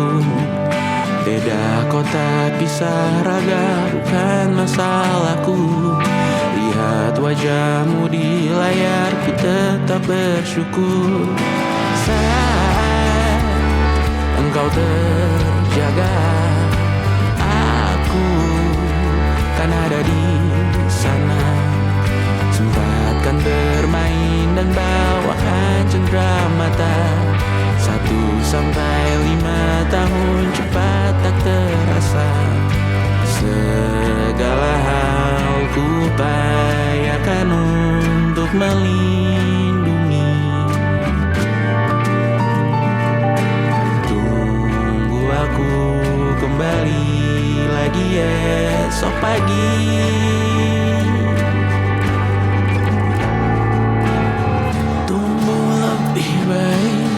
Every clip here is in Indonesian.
aku. Beda kota pisah raga bukan masalahku. Lihat wajahmu di layar ku tetap bersyukur. Saat engkau terjaga, aku kan ada di sana. Sempatkan bermain dan bawakan cendera mata. 1-5 tahun cepat tak terasa. Segala hal ku upayakan untuk melindungi. Tunggu aku kembali lagi esok pagi. Tumbuh lebih baik,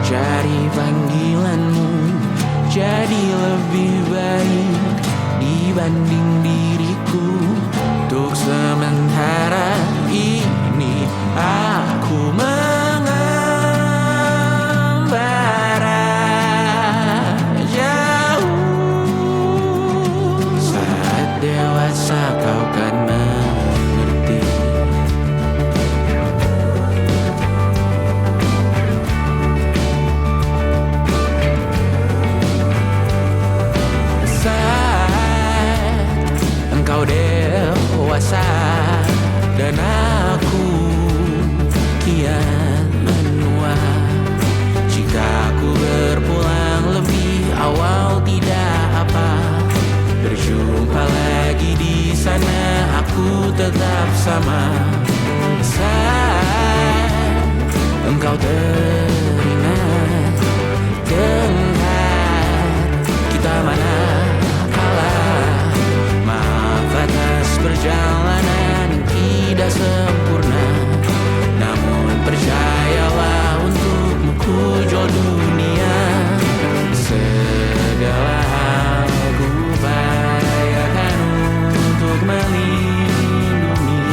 cari panggilanmu, jadi lebih baik dibanding diriku. Untuk sementara ini aku mengembara jauh. Saat dewasa kau kan mengerti. Engkau dewasa dan aku kian menua. Jika aku berpulang lebih awal tidak apa. Berjumpa lagi di sana, aku tetap sama. Saat engkau teringat dengar kita mana perjalanan yang tidak sempurna. Namun percayalah untukmu ku jual dunia. Segala hal ku upayakan untuk melindungi.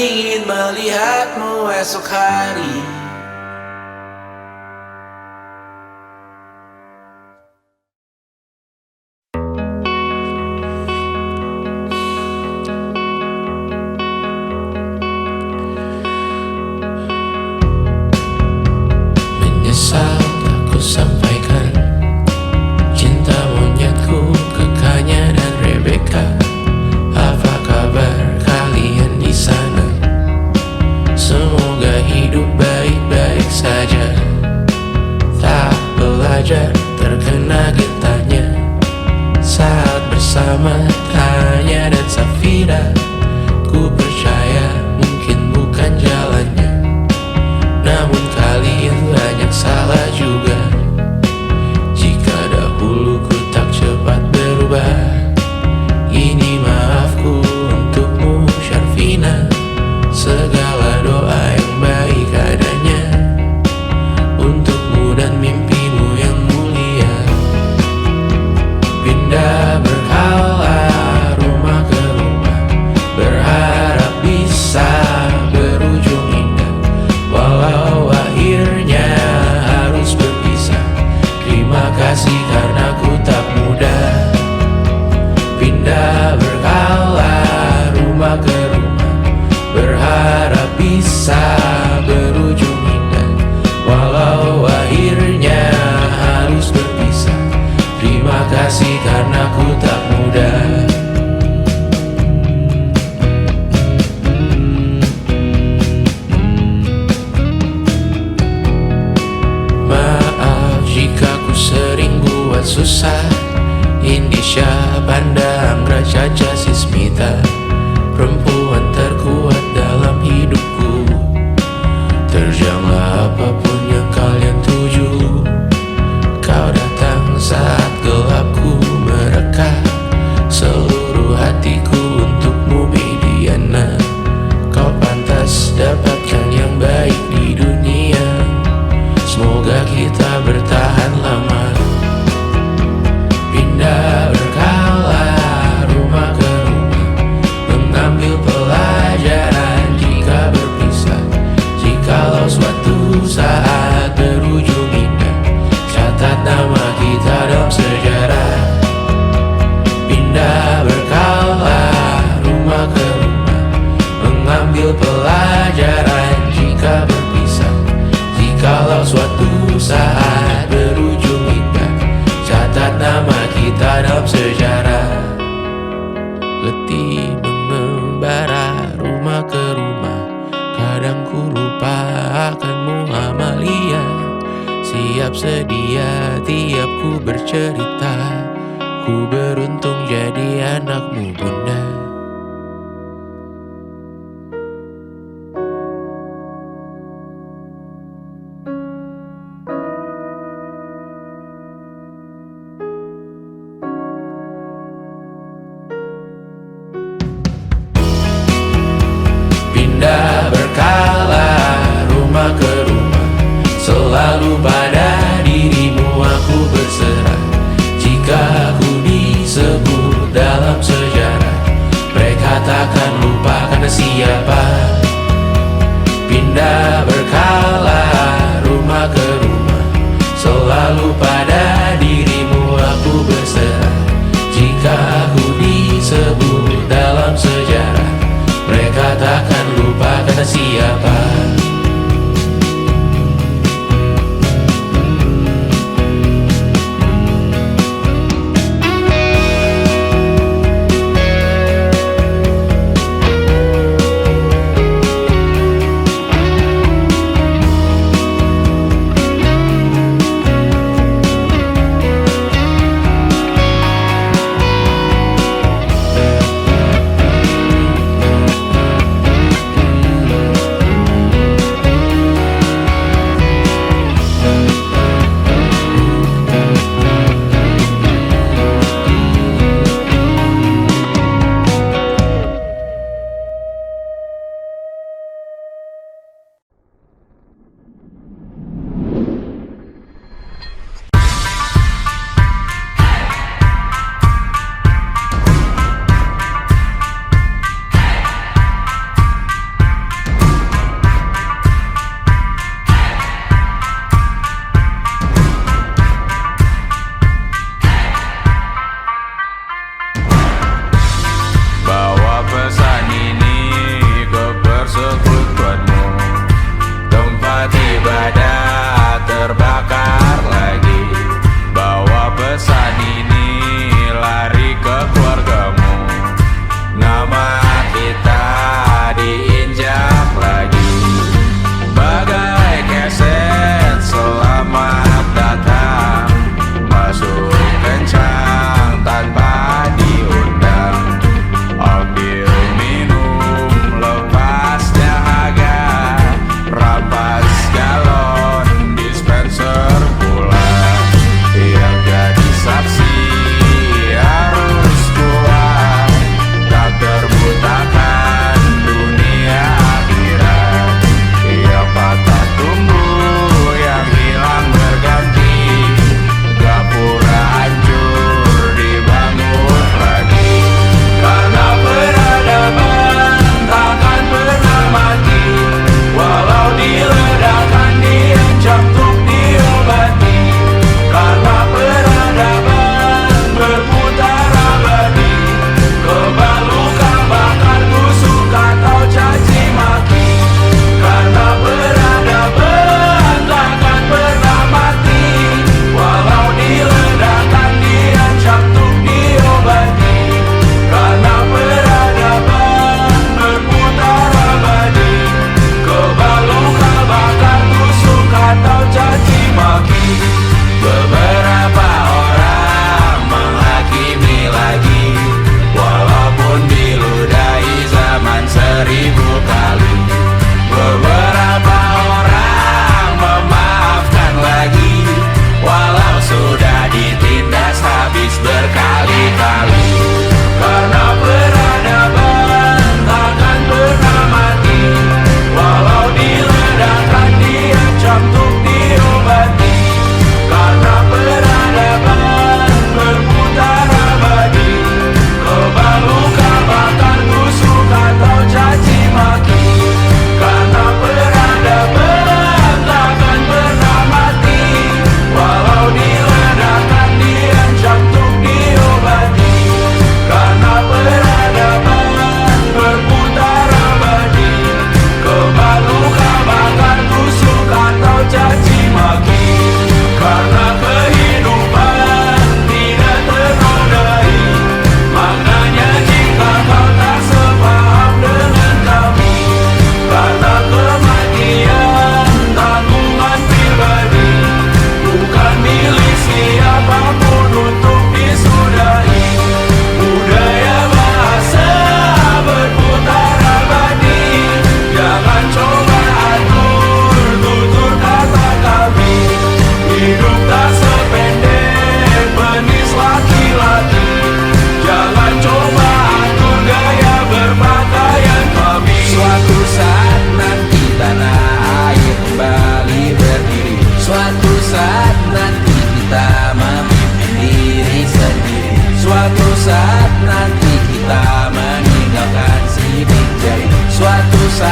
ingin melihatmu esok hari. Menyesal tak ku sampaikan cinta monyetku ke Kanya dan Rebecca. Apa kabar kalian di sana? Semoga hidup baik-baik saja. Tak belajar terkena getahnya saat bersama Tanya dan Safira. Ku percaya mungkin bukan jalannya, namun kalian banyak salah juga. Jika dahulu ku tak cepat berubah, ini maafku untukmu Syarfina. Segala doa yang baik adanya untukmu dan mimpimu yang mulia. Pindah berkala rumah ke rumah, berharap bisa berujung indah. Walau akhirnya harus berpisah, terima kasih karena ku tak mudah. Pindah berkala rumah ke rumah, berharap bisa berujung indah. Walau akhirnya harus berpisah, terima kasih karena ku tak mudah. Maaf jika ku sering buat susah. Indisha, Panda, Anggra, Caca, Sismita, perempuan terkuat dalam hidupku. Terjanglah apapun yang kalian tuju. Kau datang saat gelapku mereka. Seluruh hatiku untukmu Mediana. Kau pantas dapatkan yang baik di dunia. Semoga kita bertahan lama. Pindah berkala rumah ke rumah, mengambil pelajaran jika berpisah. Jikalau suatu saat berujung indah, catat nama kita dalam sejarah. Pindah berkala rumah ke rumah, mengambil pelajaran jika berpisah. Jikalau suatu saat berujung indah, catat nama kita dalam sejarah. Letih mengembara rumah ke rumah, kadang ku lupa akanmu Amalia. Siap sedia tiap ku bercerita, ku beruntung jadi anakmu bunda. Pindah berkala rumah ke rumah, selalu pada dirimu aku berserah. Jika aku disebut dalam sejarah, mereka takkan lupa karena siapa. Pindah berkala rumah ke rumah, selalu pada dirimu aku berserah. Jika aku disebut dalam sejarah, mereka takkan lupa kata siapa.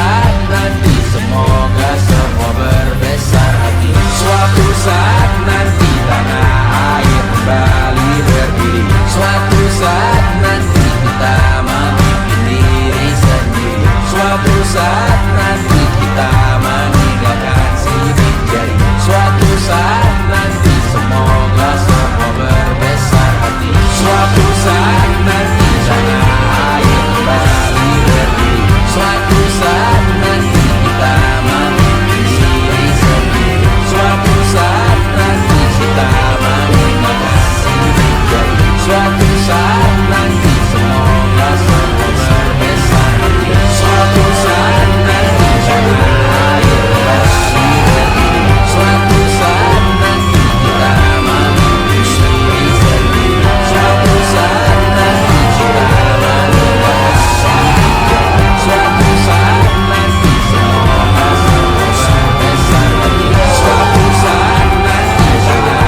saat nanti semoga semua berbesar hati. Suatu saat nanti tanah air kembali berdiri. Suatu saat nanti kita memimpin diri sendiri. Suatu saat nanti kita meninggalkan sidik jari. Suatu saat nanti semoga semua berbesar hati. Suatu saat nanti tanah air kembali berdiri. Suatu saat nanti kita memimpin diri sendiri. Suatu saat nanti kita meninggalkan sidik jari. Suatu saat nanti semoga semua berbesar hati. Suatu saat nanti tanah air kembali berdiri. Suatu saat nanti kita memimpin diri sendiri. Suatu saat nanti kita meninggalkan sidik jari. Suatu saat nanti semoga semua berbesar hati. Suatu saat nanti tanah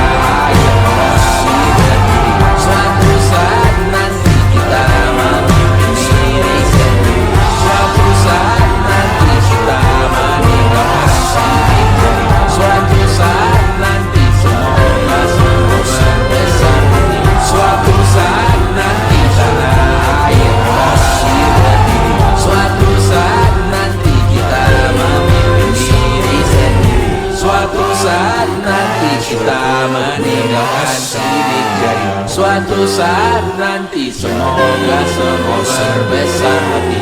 air kembali berdiri. Suatu saat nanti kita memimpin diri sendiri. Suatu saat nanti kita meninggalkan sidik jari. Suatu saat nanti semoga semua berbesar hati. Suatu saat nanti tanah air kembali berdiri. Suatu saat nanti kita memimpin diri sendiri. Suatu saat nanti kita meninggalkan sidik jari. Suatu saat nanti semoga semua berbesar hati.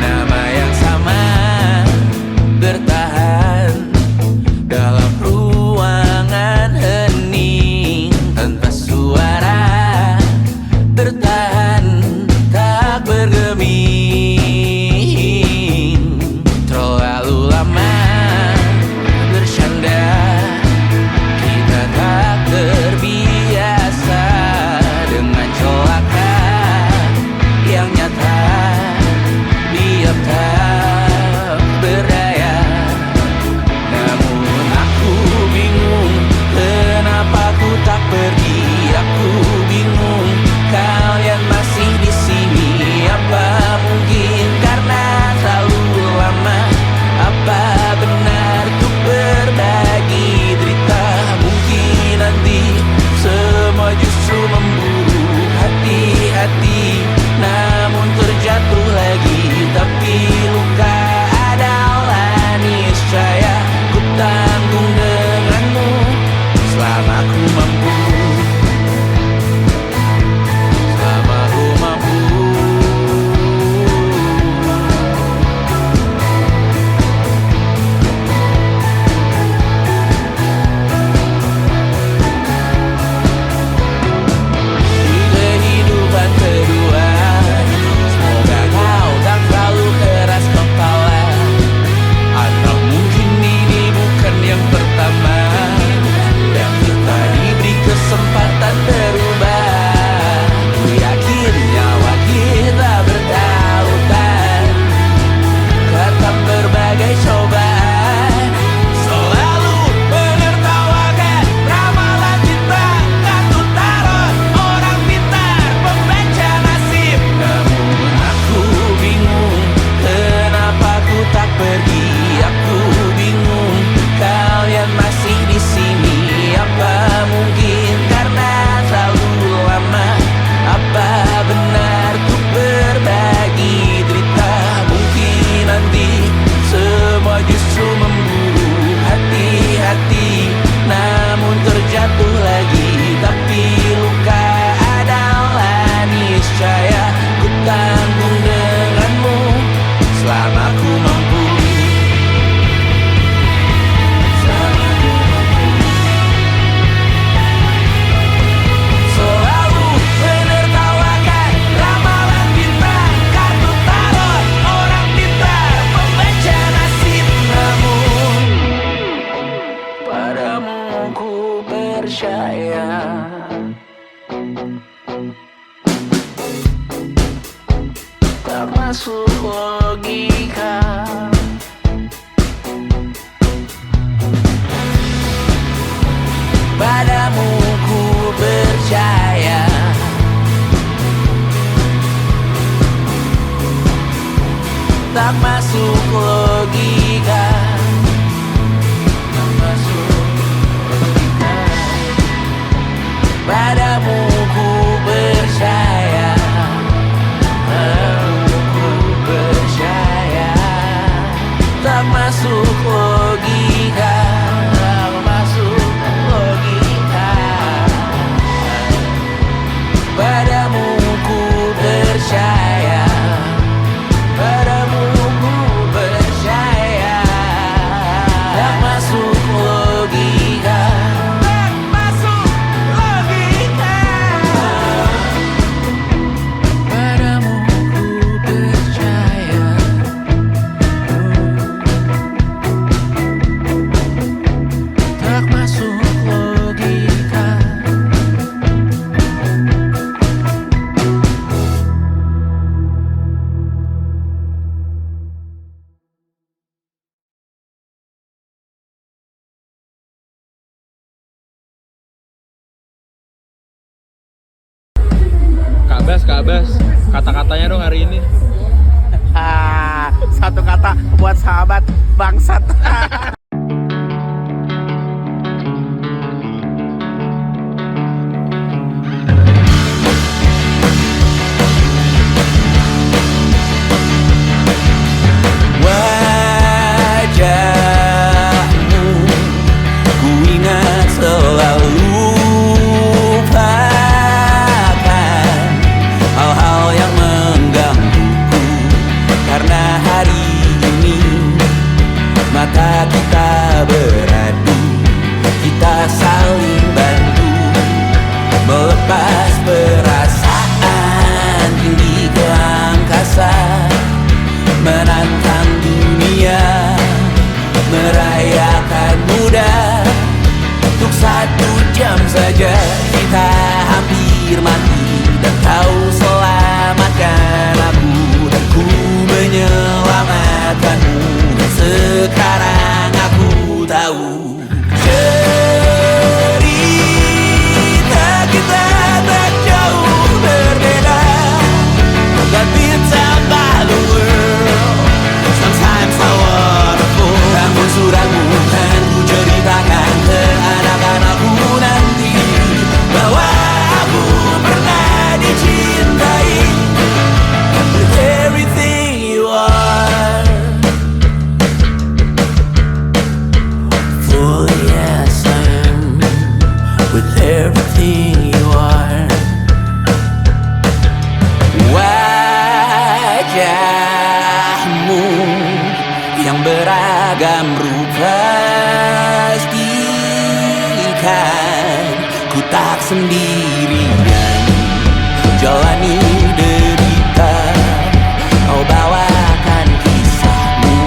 Nama yang sama bertahan dalam ruangan hening tanpa suara, bertahan tak bergeming. Terlalu lama bersandar, kita tak terbiasa dengan celaka yang nyata. Diam tak berdaya, namun aku bingung kenapa ku tak pergi. Aku bingung kalian masih di sini. Apa mungkin tak masuk logika. Padamu ku percaya, tak masuk logika, tak masuk logika. Padamu ku percaya, padamu ku percaya, tak masuk logika, tak masuk logika. Padamu ku percaya, padamu ku percaya, tak masuk logika, tak masuk logika. Padamu ku percaya, tak masuk logika. Kak Bas, kata-katanya dong hari ini. Satu kata buat sahabat bangsat. Wajahmu ku ingat selalu, lupakan hal-hal yang menggangguku. Karena hari ini mata kita beradu, kita saling bantu melepas perasaan tinggi ke angkasa, menantang dunia, merayakan muda. Untuk 1 jam saja kita hampir mati, dan kau selamatkan aku, dan ku menyelamatkanmu. Dan sekarang aku tahu cerita kita tak jauh berbeda. That beats about the world. Sometimes I wanna fall. Namun suratmu kan ku ceritakan ke anak-anakku nanti, bahwa aku pernah dicintai with everything you are. For yes I am, with everything you are. Wajahmu yang beragam rupa, pastikan ku tak sendirian jalani derita. Kau bawakan kisahmu,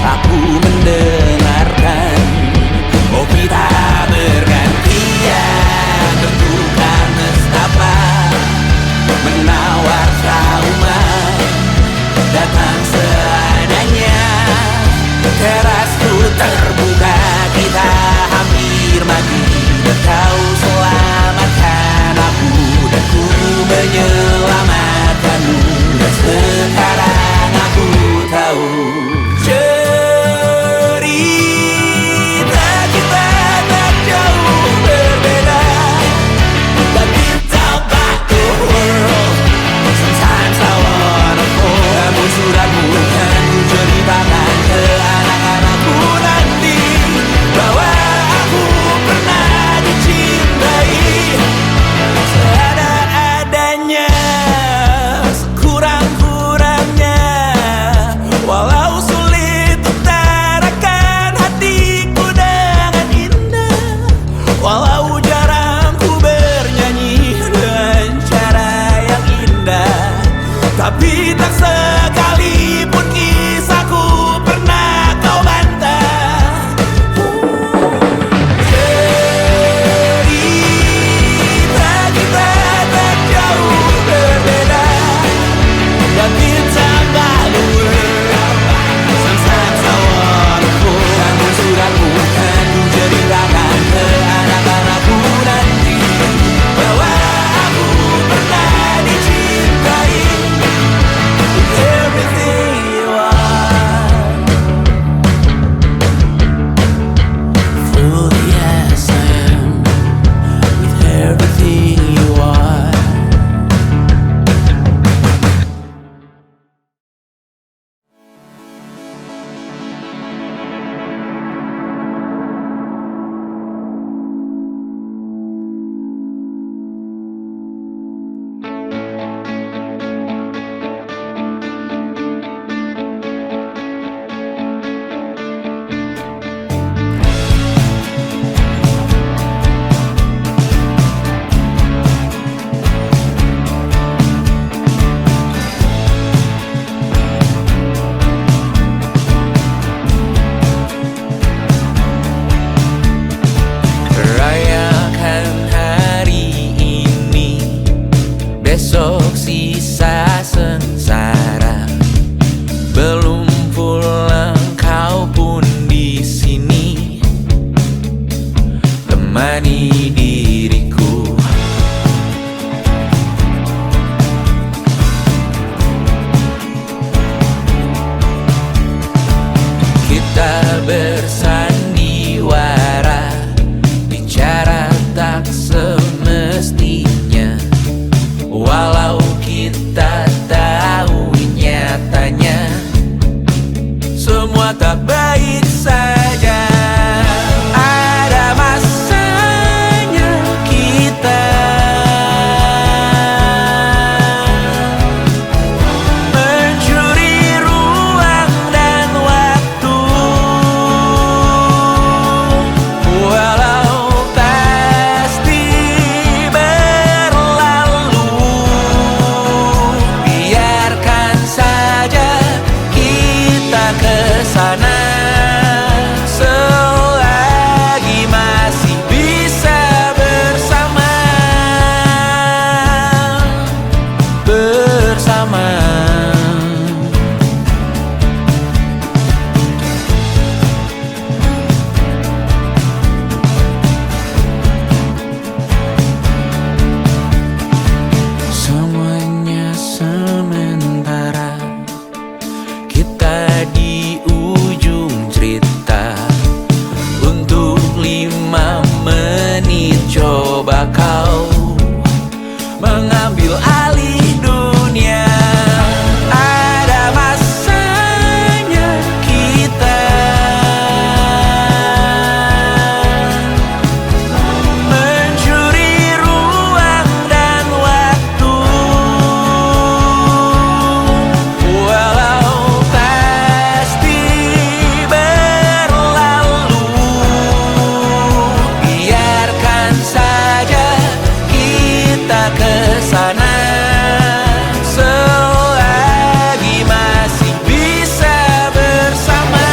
aku mendengarkan. Oh kita bergantian, bertukar nestapa, menawar trauma, datang seadanya. Terasku terbuka, kita hampir mati, dan kau selamatkan aku, dan ku menyelamatkanmu. Dan sekarang aku tahu cerita kita tak jauh berbeda. But it's about the world. Sometimes I wanna fall. Namun suratmu kan ku ceritakan ke anak-anakku nanti, bahwa aku pernah dicintai seadanya. semua tak baik saja. Ada masanya kita mencuri ruang dan waktu, walau pasti berlalu. Biarkan saja kita kesana selagi masih bisa bersama. Semuanya sementara, kita di ujung cerita. Untuk 5 menit coba kau mengambil alih dunia. Ada masanya kita mencuri ruang dan waktu, walau pasti berlalu. Biarkan saja kita kesana selagi masih bisa bersama.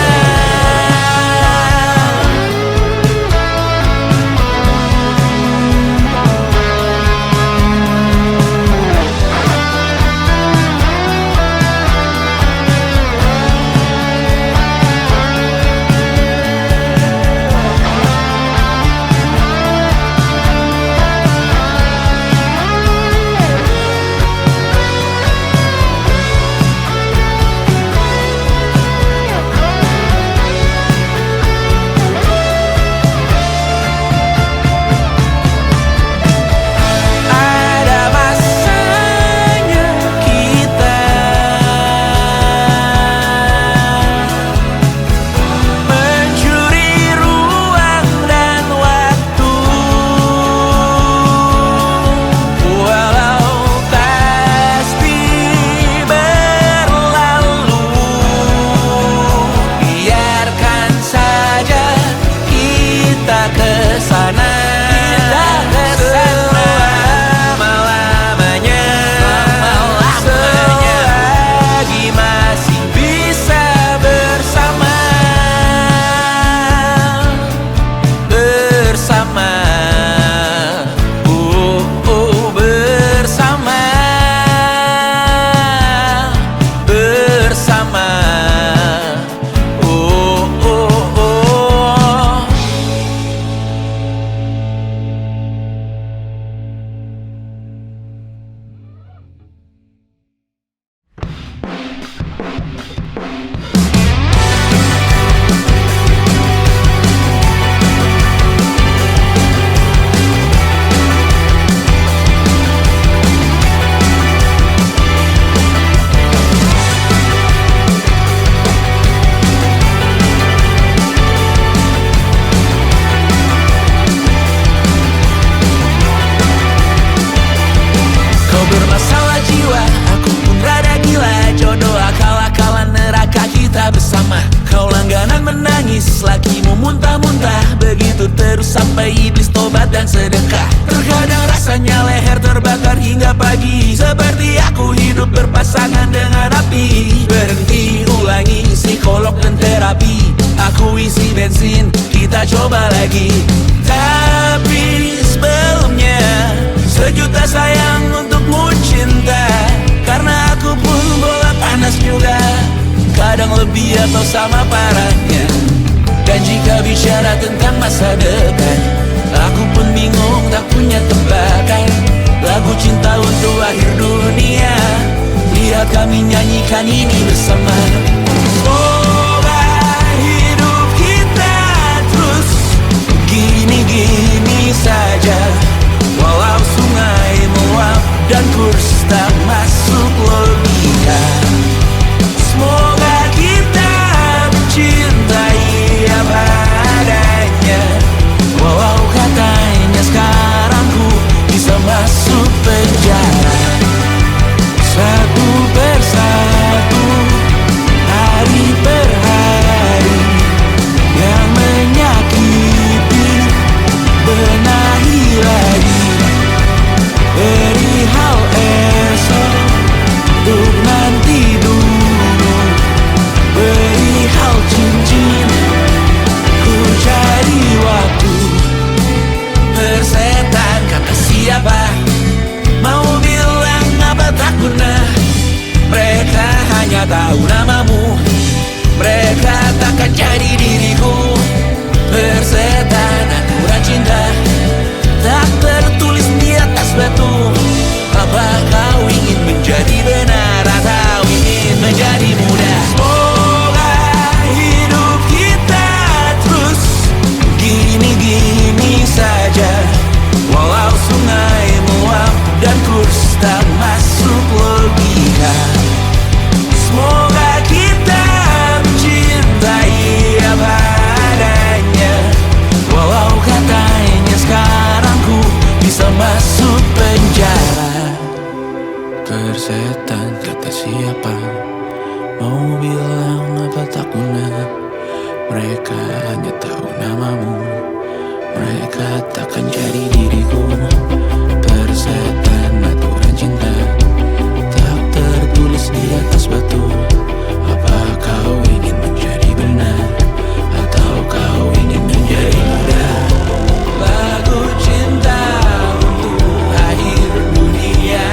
Ada masanya kita mencuri ruang dan waktu, walau pasti berlalu. Biarkan saja kita kesana selama-lamanya, selagi masih bisa bersama. Bersama, bersama, bersama, oh. Kau bermasalah jiwa, aku pun rada gila. Jodoh akal-akalan neraka kita bersama. Kau langganan menangis, lakimu muntah-muntah. Begitu terus sampai iblis tobat dan sedekah. Terkadang rasanya leher terbakar hingga pagi. Seperti aku hidup berpasangan dengan api. Berhenti, ulangi psikolog dan terapi. Aku isi bensin, kita coba lagi. Tapi sebelumnya sejuta sayang untukmu cinta. Karena aku pun bola panas juga, kadang lebih atau sama parahnya. Dan jika bicara tentang masa depan, aku pun bingung tak punya tebakan. Lagu cinta untuk akhir dunia, lihat kami nyanyikan ini bersama. Semoga hidup kita terus gini-gini saja. Walau sungai meluap dan kurs tak masuk logika. Semoga kita benci tak tahu namamu. Mereka takkan jadi diriku. Persetan aturan cinta tak tertulis di atas batu. Apa kau ingin menjadi benar atau ingin menjadi muda? Semoga hidup kita terus gini-gini saja, walau sungai meluap dan kurs tak masuk logika. Semoga kita mencintai apa adanya, walau katanya sekarang ku bisa masuk penjara. Persetan kata siapa, mau bilang apa tak guna. Mereka hanya tahu namamu. Mereka takkan jadi diriku. Persetan aturan cinta tak tertulis di atas batu. Apa kau ingin menjadi benar atau kau ingin menjadi muda? Lagu cinta untuk akhir dunia.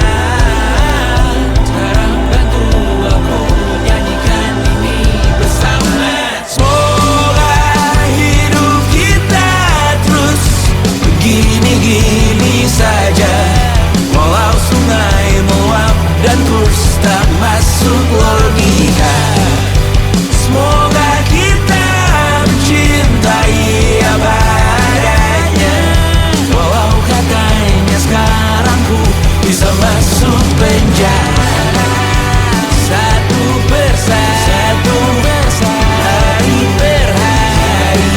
Sekarang bantu aku nyanyikan ini bersama. Semoga hidup kita terus begini-gini saja, walau sungai meluap dan kurs tak masuk logika. Semoga kita mencintai apa adanya, walau katanya sekarang ku bisa masuk penjara. Satu persatu, hari per hari,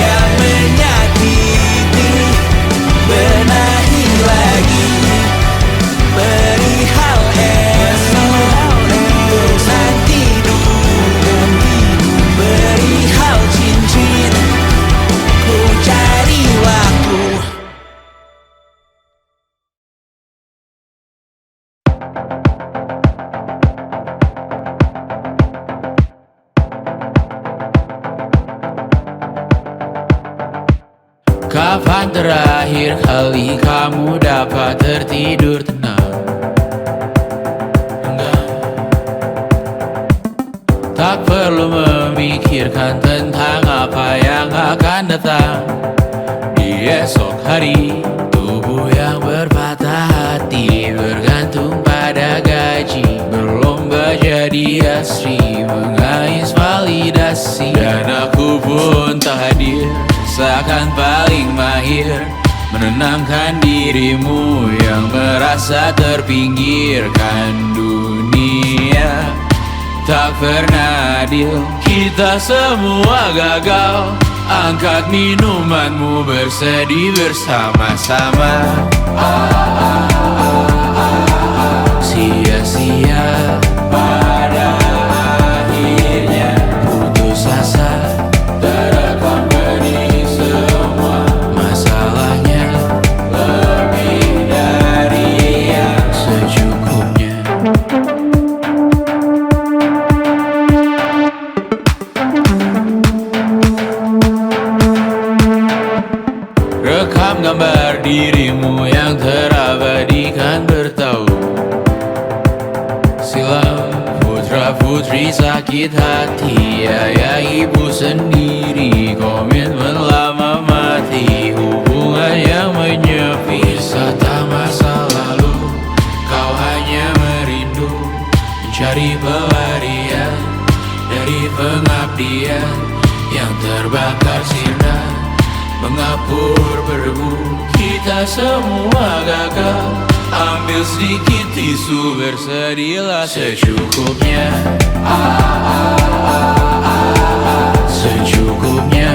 yang menyakiti benahi lagi. Perihal esok untuk nanti dulu. Perihal cincin ku cari waktu. Kapan terakhir kali kamu dapat tertidur tenang? Enggak. Tak perlu memikirkan tentang apa yang akan datang di esok hari. Tubuh yang berpatah hati bergantung pada gaji, berlomba jadi asri, mengais validasi. Dan aku pun tak hadir, seakan paling mahir menenangkan dirimu yang merasa terpinggirkan dunia. Tak pernah adil, kita semua gagal. Angkat minumanmu, bersedih bersama-sama. Sia-sia pada akhirnya putus asa. Terekam benih semua masalahnya, lebih dari yang secukupnya. Rekam gambar dirimu yang terabadikan bertahun silam. Putra-putri sakit hati, ayah ibu sendiri, komitmen lama mati, hubungan yang menyepi. Wisata masa lalu, kau hanya merindu, mencari pelarian dari pengabdian yang terbakar sinar, mengapur berdebu. Kita semua gagal, ambil sedikit tisu, bersedihlah secukupnya. Secukupnya.